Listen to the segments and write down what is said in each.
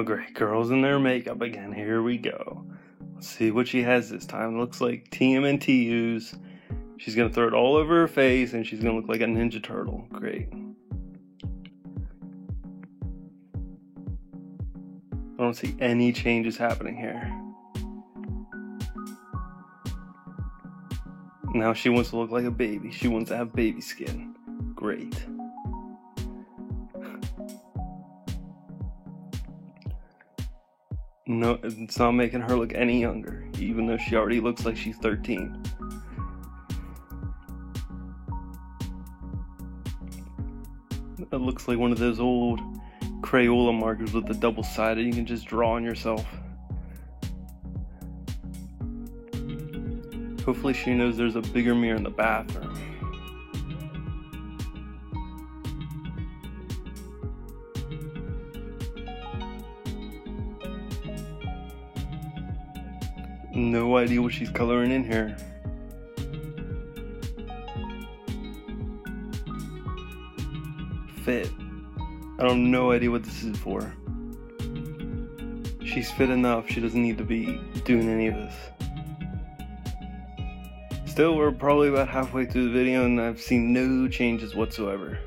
Oh, great. Girls in their makeup again. Here we go. Let's see what she has this time. Looks like TMNT use. She's going to throw it all over her face, and she's going to look like a Ninja Turtle. Great. I don't see any changes happening here. Now she wants to look like a baby. She wants to have baby skin. Great. No, it's not making her look any younger, even though she already looks like she's 13. It looks like one of those old Crayola markers with the double-sided you can just draw on yourself. Hopefully she knows there's a bigger mirror in the bathroom. No idea what she's coloring in here. Fit. I have no idea what this is for. She's fit enough, she doesn't need to be doing any of this. Still, we're probably about halfway through the video and I've seen no changes whatsoever.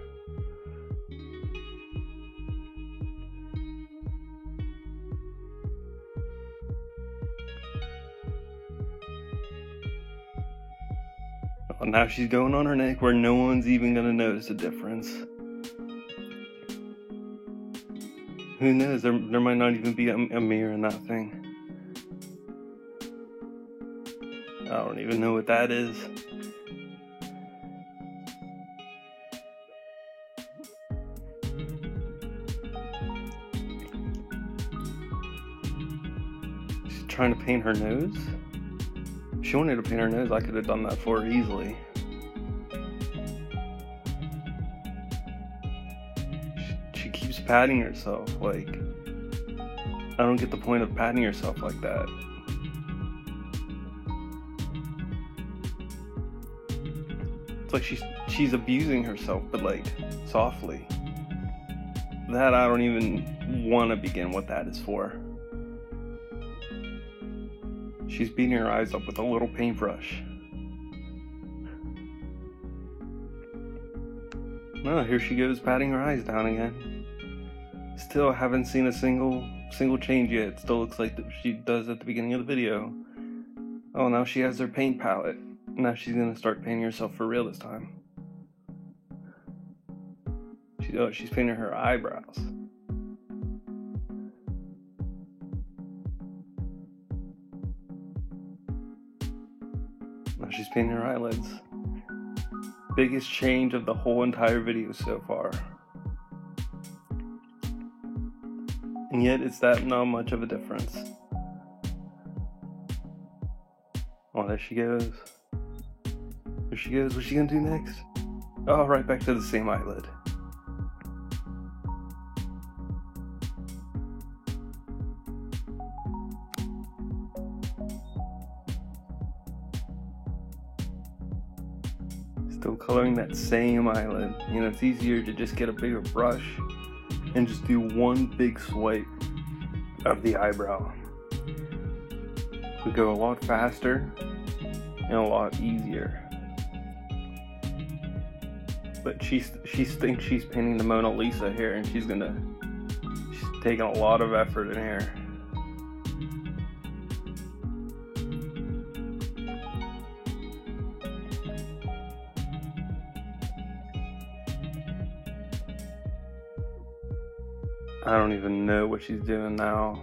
Well, now she's going on her neck where no one's even gonna notice a difference. Who knows, there might not even be a mirror in that thing. I don't even know what that is. She's trying to paint her nose? If she wanted to paint her nose, I could have done that for her easily. She keeps patting herself, like, I don't get the point of patting yourself like that. It's like she's abusing herself, but like, softly. That I don't even want to begin what that is for. She's beating her eyes up with a little paintbrush. Oh, here she goes patting her eyes down again. Still haven't seen a single change yet. It still looks like she does at the beginning of the video. Oh, now she has her paint palette. Now she's gonna start painting herself for real this time. She's painting her eyebrows. Now she's painting her eyelids. Biggest change of the whole entire video so far. And yet it's that not much of a difference. Oh, there she goes. There she goes. What's she gonna do next? Oh, right back to the same eyelid. Still coloring that same eyelid. You know, it's easier to just get a bigger brush and just do one big swipe of the eyebrow. We go a lot faster and a lot easier. But she thinks she's painting the Mona Lisa here, and she's taking a lot of effort in here. I don't even know what she's doing now.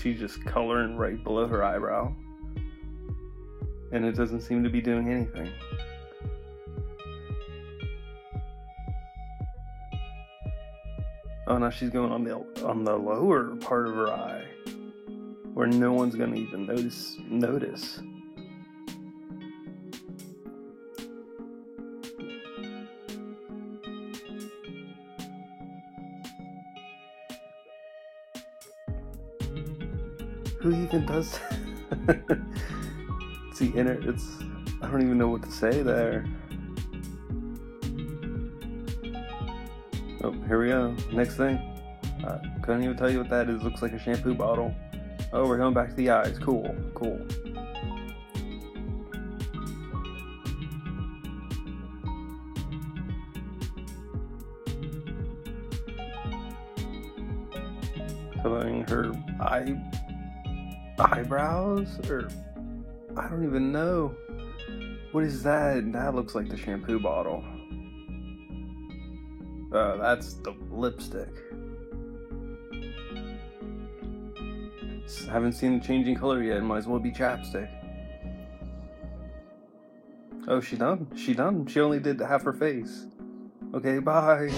She's just coloring right below her eyebrow. And it doesn't seem to be doing anything. Oh, now she's going on the lower part of her eye, where no one's gonna even notice. Who even does that? I don't even know what to say there. Oh, here we go. Next thing. Couldn't even tell you what that is. Looks like a shampoo bottle. Oh, we're going back to the eyes. Cool, cool. Coloring her eyebrows? Or, I don't even know. What is that? That looks like the shampoo bottle. That's the lipstick. Haven't seen the changing color yet. Might as well be chapstick. Oh, she done? She done? She only did half her face. Okay, bye.